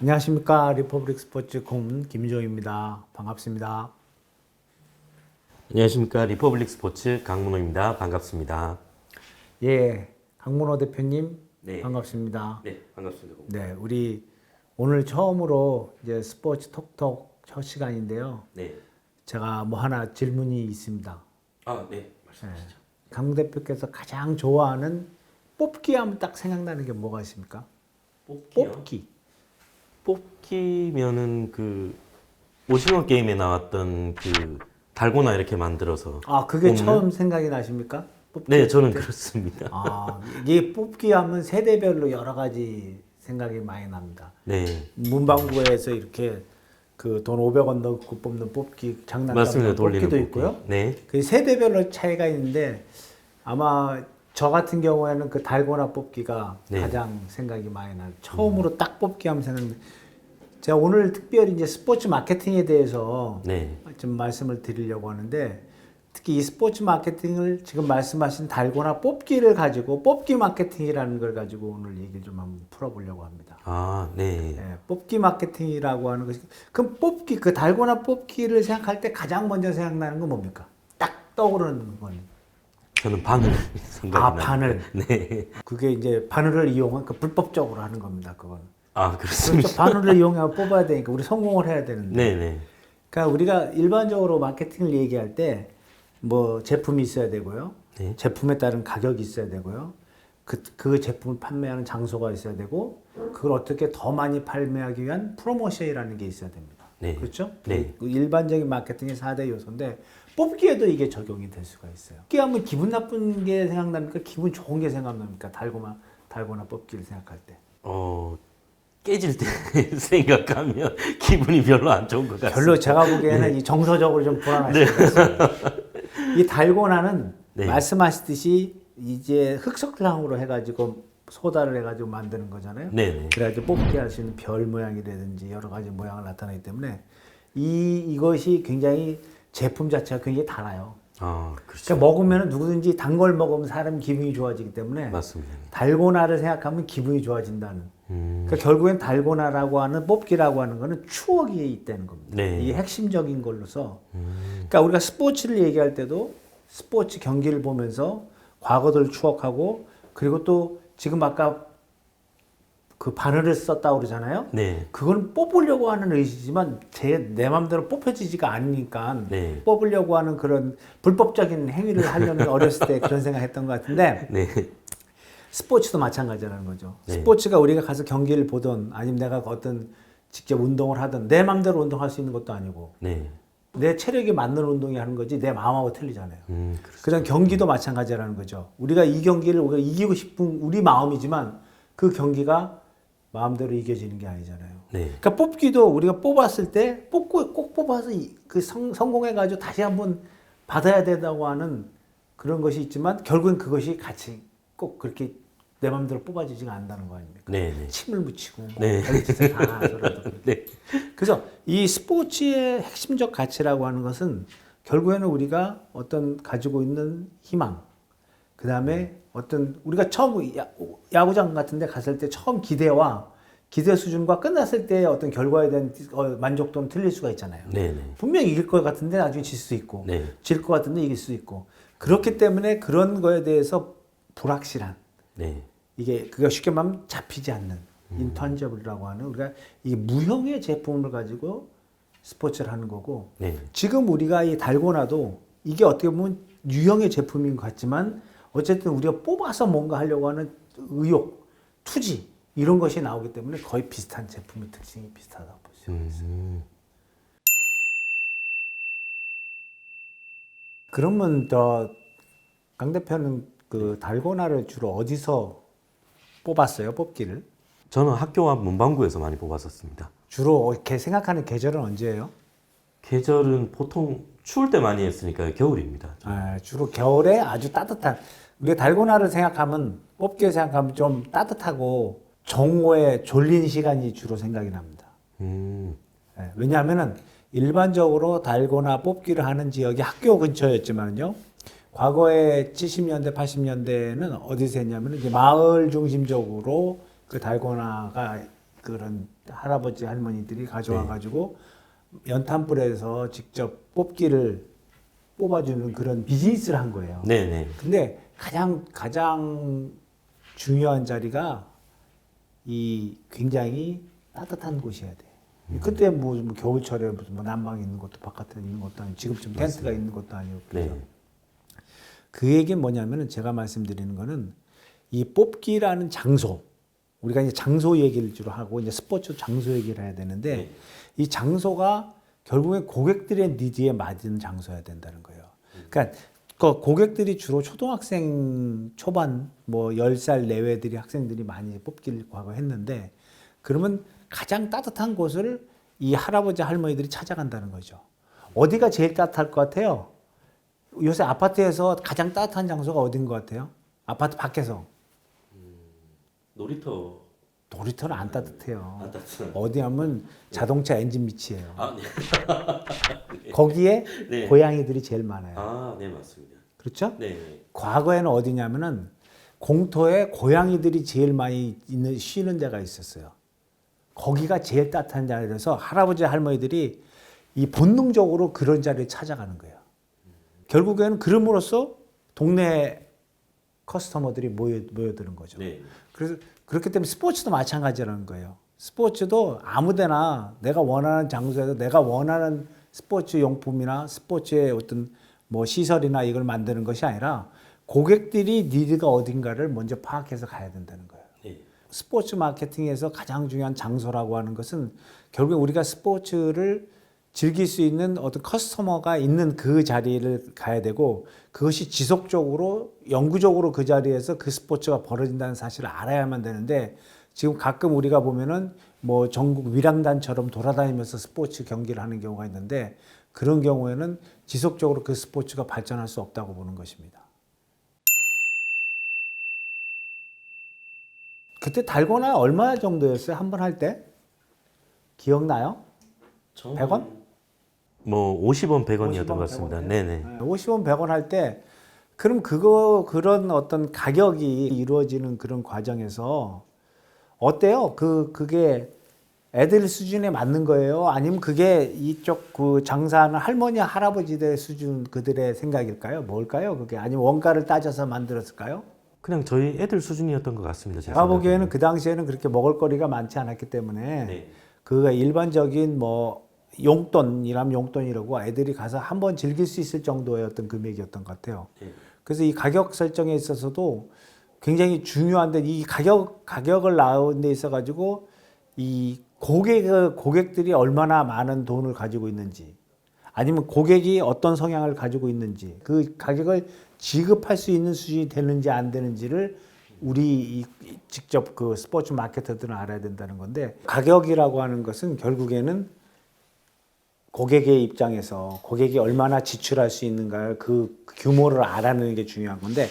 안녕하십니까. 리퍼블릭 스포츠 고문 김종입니다. 반갑습니다. 안녕하십니까. 리퍼블릭 스포츠 강문호입니다. 반갑습니다. 예, 강문호 대표님 네. 반갑습니다. 네, 반갑습니다. 네, 우리 오늘 처음으로 이제 스포츠 톡톡 첫 시간인데요. 네. 제가 뭐 하나 질문이 있습니다. 네, 말씀하시죠. 강 대표께서 가장 좋아하는 뽑기 하면 딱 생각나는 게 뭐가 있습니까? 뽑기요? 뽑기면은 그 오징어 게임에 나왔던 그 달고나 이렇게 만들어서 그게 뽑는? 처음 생각이 나십니까? 뽑기 네, 했을 저는 때? 그렇습니다. 이게 뽑기 하면 세대별로 여러 가지 생각이 많이 납니다. 네, 문방구에서 이렇게 그 돈 500원 넣고 뽑는 뽑기 장난감 맞습니다. 돌리는 뽑기도 뽑기. 있고요. 네, 그 세대별로 차이가 있는데 아마 저 같은 경우에는 그 달고나 뽑기가 네. 가장 생각이 많이 나요. 처음으로 딱 뽑기 하면 생각나는데 제가 오늘 특별히 이제 스포츠 마케팅에 대해서 네, 좀 말씀을 드리려고 하는데 특히 이 스포츠 마케팅을 지금 말씀하신 달고나 뽑기를 가지고 뽑기 마케팅이라는 걸 가지고 오늘 얘기를 좀 한번 풀어보려고 합니다. 네. 네, 뽑기 마케팅이라고 하는 것이 그럼 뽑기 그 달고나 뽑기를 생각할 때 가장 먼저 생각나는 건 뭡니까? 딱 떠오르는 건 저는 바늘 생각이 바늘. 네. 그게 이제 바늘을 이용한 그 불법적으로 하는 겁니다. 그건. 그렇습니다. 그렇죠. 바늘을 이용해 뽑아야 되니까 우리 성공을 해야 되는데. 네, 네. 그러니까 우리가 일반적으로 마케팅을 얘기할 때 뭐 제품이 있어야 되고요. 네. 제품에 따른 가격이 있어야 되고요. 그 제품을 판매하는 장소가 있어야 되고 그걸 어떻게 더 많이 판매하기 위한 프로모션이라는 게 있어야 됩니다. 네. 그렇죠? 네. 그 일반적인 마케팅의 4대 요소인데 뽑기에도 이게 적용이 될 수가 있어요. 뽑기 하면 기분 나쁜 게 생각납니까? 기분 좋은 게 생각납니까? 달고나 뽑기를 생각할 때. 깨질 때 생각하면 기분이 별로 안 좋은 것 같습니다. 별로 제가 보기에는 이 정서적으로 좀 불안하실 것 같습니다. 이 달고나는 네. 말씀하시듯이 이제 흑석랑으로 해가지고 소다를 해가지고 만드는 거잖아요. 네네. 그래가지고 뽑기 할 수 있는 별 모양이라든지 여러 가지 모양을 나타내기 때문에 이것이 굉장히 제품 자체가 굉장히 달아요. 그렇죠. 그러니까 먹으면 누구든지 단 걸 먹으면 사람 기분이 좋아지기 때문에 맞습니다. 달고나를 생각하면 기분이 좋아진다는. 그러니까 결국엔 달고나라고 하는 뽑기라고 하는 거는 추억이 있다는 겁니다. 네. 이게 핵심적인 걸로서. 그러니까 우리가 스포츠를 얘기할 때도 스포츠 경기를 보면서 과거를 추억하고 그리고 또 지금 아까 그 바늘을 썼다고 그러잖아요. 네. 그건 뽑으려고 하는 의지지만 내 마음대로 뽑혀지지가 않으니까 네. 뽑으려고 하는 그런 불법적인 행위를 하려면 어렸을 때 그런 생각했던 것 같은데 네. 스포츠도 마찬가지라는 거죠. 네. 스포츠가 우리가 가서 경기를 보든 아니면 내가 어떤 직접 운동을 하든 내 마음대로 운동할 수 있는 것도 아니고 네. 내 체력에 맞는 운동이 하는 거지 내 마음하고 틀리잖아요. 그렇죠. 그런 경기도 마찬가지라는 거죠. 우리가 이 경기를 우리가 이기고 싶은 우리 마음이지만 그 경기가 마음대로 이겨지는 게 아니잖아요. 네. 그러니까 뽑기도 우리가 뽑았을 때 꼭 뽑아서 성공해가지고 다시 한번 받아야 된다고 하는 그런 것이 있지만 결국엔 그것이 같이 꼭 그렇게 내 마음대로 뽑아지지가 않는다는 거 아닙니까? 네. 네. 침을 묻히고 네. 별짓을 다 하더라도. 네. 그래서 이 스포츠의 핵심적 가치라고 하는 것은 결국에는 우리가 어떤 가지고 있는 희망, 그 다음에 어떤 우리가 처음 야구장 같은 데 갔을 때 처음 기대 수준과 끝났을 때 어떤 결과에 대한 만족도는 틀릴 수가 있잖아요. 네. 네. 분명히 이길 것 같은데 나중에 질 수 있고, 네. 질 것 같은데 이길 수 있고. 그렇기 때문에 그런 거에 대해서 불확실한, 네. 그가 쉽게 말하면 잡히지 않는 인턴저블이라고 하는 우리가 이 무형의 제품을 가지고 스포츠를 하는 거고 네. 지금 우리가 이 달고나도 이게 어떻게 보면 유형의 제품인 것 같지만 어쨌든 우리가 뽑아서 뭔가 하려고 하는 의욕, 투지 이런 것이 나오기 때문에 거의 비슷한 제품의 특징이 비슷하다고 볼 수 있어요. 그러면 강 대표는 그 달고나를 주로 어디서 뽑았어요, 뽑기를? 저는 학교 앞 문방구에서 많이 뽑았었습니다. 주로 이렇게 생각하는 계절은 언제예요? 계절은 보통 추울 때 많이 했으니까 겨울입니다. 주로 겨울에 아주 따뜻한 우리가 달고나를 생각하면 뽑기를 생각하면 좀 따뜻하고 정오에 졸린 시간이 주로 생각이 납니다. 왜냐하면은 일반적으로 달고나 뽑기를 하는 지역이 학교 근처였지만요. 과거에 70년대, 80년대에는 어디서 했냐면 이제 마을 중심적으로 그 달고나가 그런 할아버지 할머니들이 가져와 가지고 연탄불에서 직접 뽑기를 뽑아주는 그런 비즈니스를 한 거예요. 네네. 근데 가장 중요한 자리가 이 굉장히 따뜻한 곳이어야 돼. 그때 뭐 겨울철에 무슨 뭐 난방이 있는 것도 바깥에 있는 것도 아니고 지금처럼 텐트가 있는 것도 아니고 그래서 네. 그 얘기는 뭐냐면은 제가 말씀드리는 거는 이 뽑기라는 장소 우리가 이제 장소 얘기를 주로 하고 이제 스포츠 장소 얘기를 해야 되는데 네. 이 장소가 결국에 고객들의 니즈에 맞은 장소여야 된다는 거예요. 그러니까 그 고객들이 주로 초등학생 초반 뭐 10살 내외들이 학생들이 많이 뽑기를 과거 했는데 그러면 가장 따뜻한 곳을 이 할아버지 할머니들이 찾아간다는 거죠. 어디가 제일 따뜻할 것 같아요? 요새 아파트에서 가장 따뜻한 장소가 어딘 것 같아요? 아파트 밖에서. 놀이터는 안 따뜻해요. 안 따뜻한. 어디 하면 자동차 엔진 밑이에요. 아, 네. 거기에 네. 고양이들이 제일 많아요. 아, 네, 맞습니다. 그렇죠? 네. 과거에는 어디냐면은 공터에 고양이들이 제일 많이 쉬는 데가 있었어요. 거기가 제일 따뜻한 자리라서 할아버지 할머니들이 이 본능적으로 그런 자리를 찾아가는 거예요. 결국에는 그럼으로써 동네 커스터머들이 모여드는 거죠. 네. 그래서 그렇기 때문에 스포츠도 마찬가지라는 거예요. 스포츠도 아무데나 내가 원하는 장소에서 내가 원하는 스포츠 용품이나 스포츠의 어떤 뭐 시설이나 이걸 만드는 것이 아니라 고객들이 니드가 어딘가를 먼저 파악해서 가야 된다는 거예요. 네. 스포츠 마케팅에서 가장 중요한 장소라고 하는 것은 결국 우리가 스포츠를 즐길 수 있는 어떤 커스터머가 있는 그 자리를 가야 되고 그것이 지속적으로 영구적으로 그 자리에서 그 스포츠가 벌어진다는 사실을 알아야만 되는데 지금 가끔 우리가 보면은 뭐 전국 위랑단처럼 돌아다니면서 스포츠 경기를 하는 경우가 있는데 그런 경우에는 지속적으로 그 스포츠가 발전할 수 없다고 보는 것입니다. 그때 달고나 얼마 정도였어요? 한 번 할 때? 기억나요? 100원? 뭐 50원, 100원이었던 50원, 것 같습니다. 100원. 네네. 50원, 100원 할 때 그럼 그런 어떤 가격이 이루어지는 그런 과정에서 어때요? 그게 애들 수준에 맞는 거예요? 아니면 그게 이쪽 그 장사하는 할머니, 할아버지들 수준 그들의 생각일까요? 뭘까요? 그게 아니면 원가를 따져서 만들었을까요? 그냥 저희 애들 수준이었던 것 같습니다. 제가 보기에는 그 당시에는 그렇게 먹을거리가 많지 않았기 때문에 네. 그가 일반적인 뭐 용돈이라면 용돈이라고 애들이 가서 한번 즐길 수 있을 정도의 어떤 금액이었던 것 같아요. 네. 그래서 이 가격 설정에 있어서도 굉장히 중요한데 이 가격을 나온 데 있어 가지고 이 고객들이 얼마나 많은 돈을 가지고 있는지 아니면 고객이 어떤 성향을 가지고 있는지 그 가격을 지급할 수 있는 수준이 되는지 안 되는지를 우리 직접 그 스포츠 마케터들은 알아야 된다는 건데 가격이라고 하는 것은 결국에는 고객의 입장에서 고객이 얼마나 지출할 수 있는가 그 규모를 알아내는 게 중요한 건데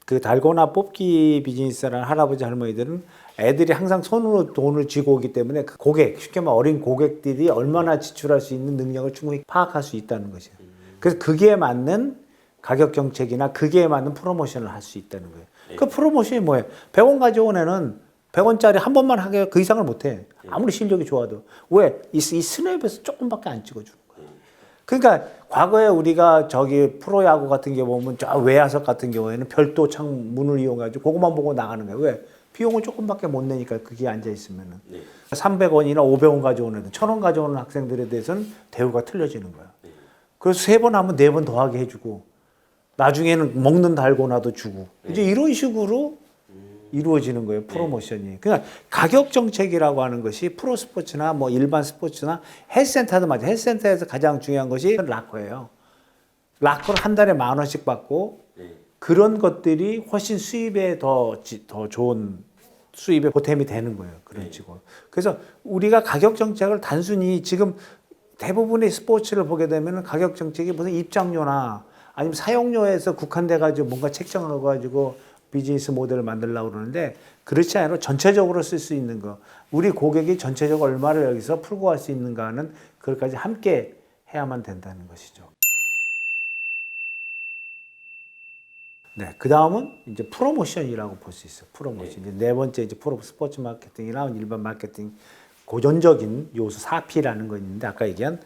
그 달고나 뽑기 비즈니스라는 할아버지 할머니들은 애들이 항상 손으로 돈을 쥐고 오기 때문에 그 고객, 쉽게 말해 어린 고객들이 얼마나 지출할 수 있는 능력을 충분히 파악할 수 있다는 것이에요. 그래서 그게 맞는 가격 정책이나 그게 맞는 프로모션을 할 수 있다는 거예요. 그 프로모션이 뭐예요? 100원 가져온 애는 100원짜리 한 번만 하게 그 이상을 못 해. 아무리 실력이 좋아도. 왜? 이 스냅에서 조금밖에 안 찍어주는 거예요. 그러니까 과거에 우리가 저기 프로야구 같은 경우 보면 저 외야석 같은 경우에는 별도 창문을 이용해가지고 그것만 보고 나가는 거예요. 왜? 비용을 조금밖에 못 내니까 그게 앉아있으면은. 300원이나 500원 가져오는 애들, 1000원 가져오는 학생들에 대해서는 대우가 틀려지는 거야. 그래서 3번 하면 4번 더하게 해주고 나중에는 먹는 달고나도 주고 이제 이런 식으로 이루어지는 거예요. 프로모션이. 그러니까 가격 정책이라고 하는 것이 프로 스포츠나 뭐 일반 스포츠나 헬스센터도 맞아요. 헬스센터에서 가장 중요한 것이 락커예요. 락커를 한 달에 10,000원씩 받고 그런 것들이 훨씬 수입에 더 좋은 수입의 보탬이 되는 거예요. 그런 식으로. 그래서 우리가 가격 정책을 단순히 지금 대부분의 스포츠를 보게 되면 가격 정책이 무슨 입장료나 아니면 사용료에서 국한돼 가지고 뭔가 책정하고 가지고 비즈니스 모델을 만들려고 그러는데 그렇지 않아도 전체적으로 쓸 수 있는 거. 우리 고객이 전체적으로 얼마를 여기서 풀고 갈 수 있는가 하는 그것까지 함께 해야만 된다는 것이죠. 네, 그 다음은 이제 프로모션이라고 볼 수 있어요. 프로모션. 이제 네 번째 이제 프로 스포츠 마케팅이나 일반 마케팅 고전적인 요소 4P라는 거 있는데 아까 얘기한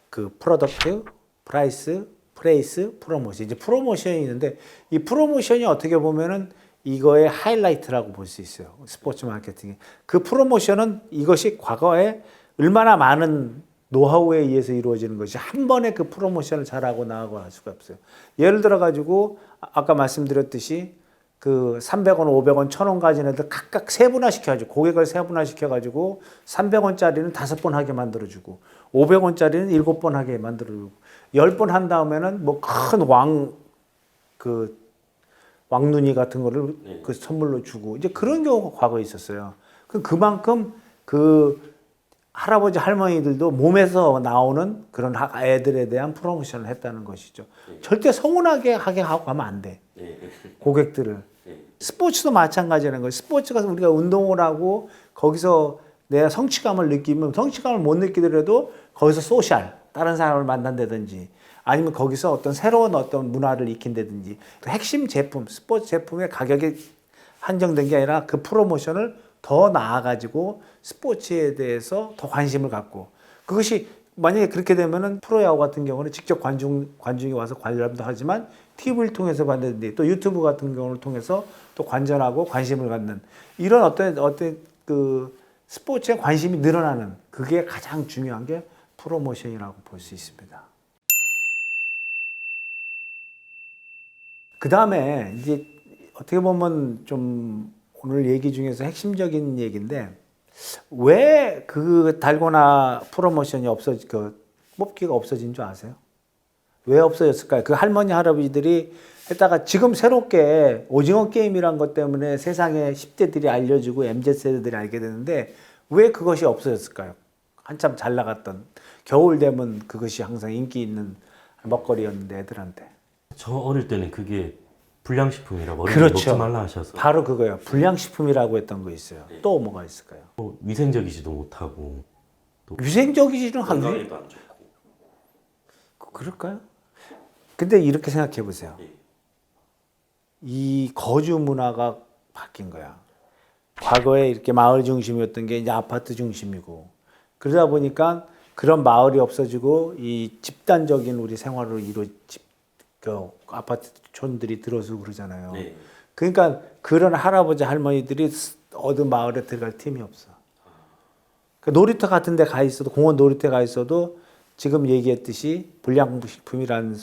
그 프로덕트, 프라이스, 프레이스, 프로모션. 이제 프로모션이 있는데 이 프로모션이 어떻게 보면은 이거의 하이라이트라고 볼 수 있어요. 스포츠 마케팅이. 그 프로모션은 이것이 과거에 얼마나 많은 노하우에 의해서 이루어지는 것이 한 번에 그 프로모션을 잘하고 나가고 할 수가 없어요. 예를 들어 가지고 아까 말씀드렸듯이 그 300원, 500원, 1000원 가진 애들 각각 세분화 시켜가지고 고객을 세분화 시켜가지고 300원짜리는 5번 하게 만들어주고 500원짜리는 7번 하게 만들어주고 10번 한 다음에는 뭐 큰 왕눈이 같은 거를 그 선물로 주고 이제 그런 경우가 과거에 있었어요. 그만큼 그 할아버지 할머니들도 몸에서 나오는 그런 애들에 대한 프로모션을 했다는 것이죠. 절대 서운하게 하게 하고 가면 안 돼. 고객들을. 스포츠도 마찬가지라는 거예요. 스포츠가 우리가 운동을 하고 거기서 내가 성취감을 느끼면 성취감을 못 느끼더라도 거기서 소셜, 다른 사람을 만난다든지 아니면 거기서 어떤 새로운 어떤 문화를 익힌다든지 핵심 제품, 스포츠 제품의 가격이 한정된 게 아니라 그 프로모션을 더 나아가지고 스포츠에 대해서 더 관심을 갖고 그것이 만약에 그렇게 되면은 프로야구 같은 경우는 직접 관중이 와서 관람도 하지만 TV를 통해서 봤는데 또 유튜브 같은 경우를 통해서 또 관전하고 관심을 갖는 이런 어떤 그 스포츠에 관심이 늘어나는 그게 가장 중요한 게 프로모션이라고 볼 수 있습니다. 그 다음에 이제 어떻게 보면 좀 오늘 얘기 중에서 핵심적인 얘기인데 왜 그 달고나 프로모션이 뽑기가 없어진 줄 아세요? 왜 없어졌을까요? 그 할머니 할아버지들이 했다가 지금 새롭게 오징어 게임이란 것 때문에 세상에 10대들이 알려주고 MZ세대들이 알게 되는데 왜 그것이 없어졌을까요? 한참 잘 나갔던 겨울 되면 그것이 항상 인기 있는 먹거리였는데 애들한테. 저 어릴 때는 그게 불량식품이라고 어린이 그렇죠. 먹지 말라 하셔서 바로 그거예요. 불량식품이라고 했던 거 있어요. 또 뭐가 있을까요? 위생적이지도 못하고 위생적이지는 건강에도 안 좋고 그럴까요? 근데 이렇게 생각해 보세요. 이 거주 문화가 바뀐 거야. 과거에 이렇게 마을 중심이었던 게 이제 아파트 중심이고 그러다 보니까 그런 마을이 없어지고 이 집단적인 우리 생활을 그 아파트촌들이 들어서 그러잖아요. 네. 그러니까 그런 할아버지 할머니들이 어느 마을에 들어갈 틈이 없어. 그 놀이터 같은 데 가 있어도 공원 놀이터에 가 있어도 지금 얘기했듯이 불량식품이라는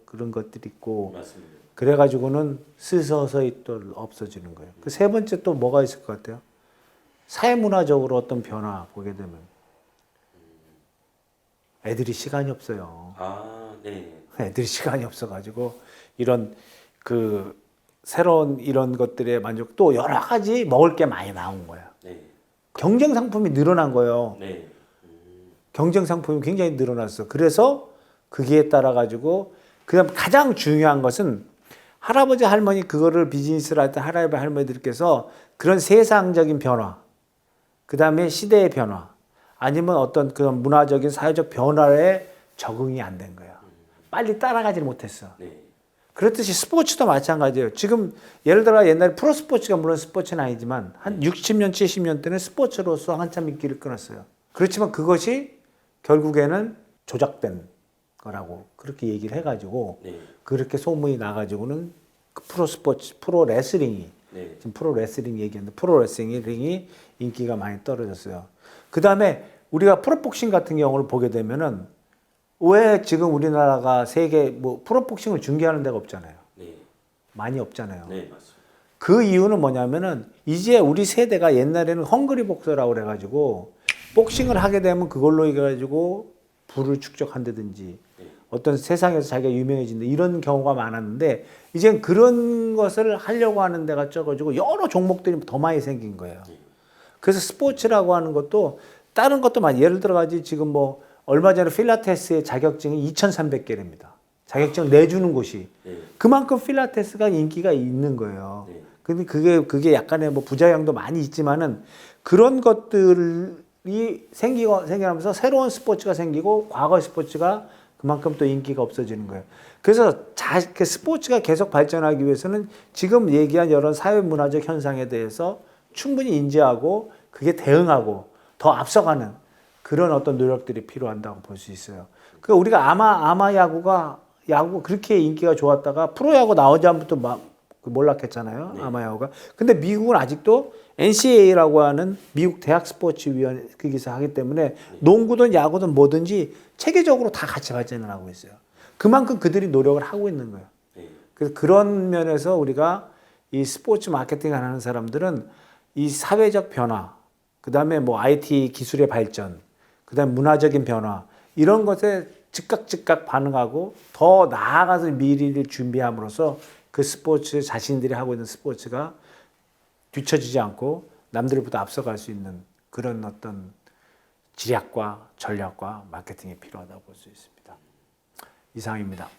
그런 것들이 있고 맞습니다. 그래가지고는 스서서히 또 없어지는 거예요. 그 세 번째 또 뭐가 있을 것 같아요? 사회문화적으로 어떤 변화 보게 되면 애들이 시간이 없어요. 네. 애들이 시간이 없어가지고 이런 그 새로운 이런 것들에 만족 또 여러 가지 먹을 게 많이 나온 거야. 네. 경쟁 상품이 늘어난 거예요. 네. 경쟁 상품이 굉장히 늘어났어. 그래서 거기에 따라 가지고 그다음 가장 중요한 것은 할아버지 할머니 그거를 비즈니스를 할 때 할아버지 할머니들께서 그런 세상적인 변화, 그다음에 시대의 변화, 아니면 어떤 그런 문화적인 사회적 변화에 적응이 안 된 거예요. 빨리 따라가지 못했어. 네. 그렇듯이 스포츠도 마찬가지예요. 지금 예를 들어 옛날에 프로스포츠가 물론 스포츠는 아니지만 한 60년, 70년 때는 스포츠로서 한참 인기를 끌었어요. 그렇지만 그것이 결국에는 조작된 거라고 그렇게 얘기를 해가지고 네. 그렇게 소문이 나가지고는 그 프로스포츠, 프로레슬링이 네. 지금 프로레슬링 얘기하는데 프로레슬링이 인기가 많이 떨어졌어요. 그 다음에 우리가 프로복싱 같은 경우를 보게 되면은 왜 지금 우리나라가 세계 프로복싱을 중계하는 데가 없잖아요. 네. 많이 없잖아요. 네, 맞습니다. 그 이유는 뭐냐면은 이제 우리 세대가 옛날에는 헝그리 복서라고 그래가지고 복싱을 하게 되면 그걸로 해가지고 부를 축적한다든지 어떤 세상에서 자기가 유명해진다 이런 경우가 많았는데 이젠 그런 것을 하려고 하는 데가 적어지고 여러 종목들이 더 많이 생긴 거예요. 그래서 스포츠라고 하는 것도 다른 것도 많이 예를 들어가지 지금 얼마 전에 필라테스의 자격증이 2,300개랍니다. 자격증을 내주는 곳이. 그만큼 필라테스가 인기가 있는 거예요. 근데 그게 약간의 부작용도 많이 있지만은 그런 것들이 생기면서 새로운 스포츠가 생기고 과거 스포츠가 그만큼 또 인기가 없어지는 거예요. 그래서 그 스포츠가 계속 발전하기 위해서는 지금 얘기한 이런 사회 문화적 현상에 대해서 충분히 인지하고 그게 대응하고 더 앞서가는 그런 어떤 노력들이 필요한다고 볼 수 있어요. 그러니까 우리가 아마 야구가 그렇게 인기가 좋았다가 프로야구 나오자부터 몰락했잖아요. 네. 아마 야구가. 근데 미국은 아직도 NCAA라고 하는 미국 대학 스포츠 위원 거기서 하기 때문에 농구든 야구든 뭐든지 체계적으로 다 같이 발전을 하고 있어요. 그만큼 그들이 노력을 하고 있는 거예요. 그래서 그런 면에서 우리가 이 스포츠 마케팅 하는 사람들은 이 사회적 변화, 그다음에 뭐 IT 기술의 발전, 그다음에 문화적인 변화 이런 것에 즉각 반응하고 더 나아가서 미래를 준비함으로써 그 스포츠 자신들이 하고 있는 스포츠가 뒤처지지 않고 남들보다 앞서갈 수 있는 그런 어떤 지략과 전략과 마케팅이 필요하다고 볼 수 있습니다. 이상입니다.